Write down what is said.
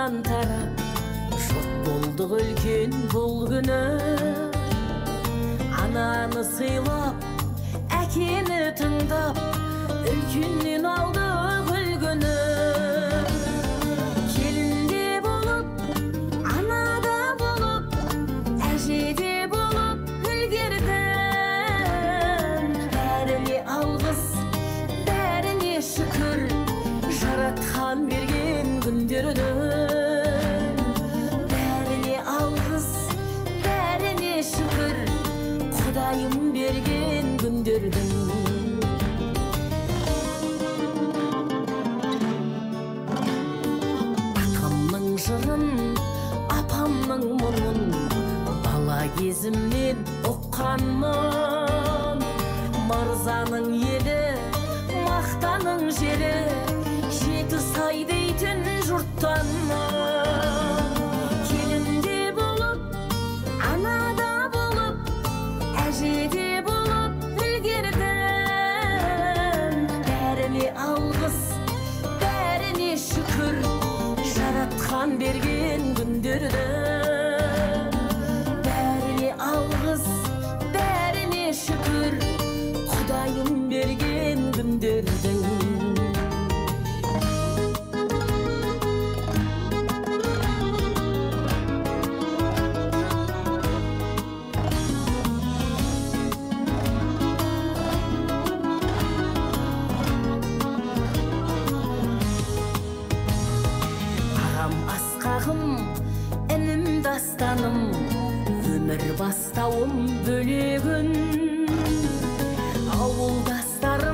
жақтан тарап жұрт болдық үлкен бұл күні. Ананы сыйлап, әкені тыңдап, үлкеннен алдық үлгіні. Келінде болып, анада болып, әжеде болып үлгердім. Бәріне алғыс, бәріне шүкір, жаратқан берген күндердің. Бәріне алғыс, бәріне шүкір, Құдайым берген күндердің. Атамның жырын, апамның мұңын бала кезімнен ұққанмын. Мырзаның елі, мақтаның жері, жеті сай дейтін жұрттанмын. Келінде болып, анада болып, әжеде болып үлгердім. Бәріне алғыс, бәріне шүкір, жаратқан берген күндерді. Бәріне алғыс, бәріне шүкір, Құдайым берген күндердің. Інім дастаным, өмір бастауым бөлегін. Ауылдастарым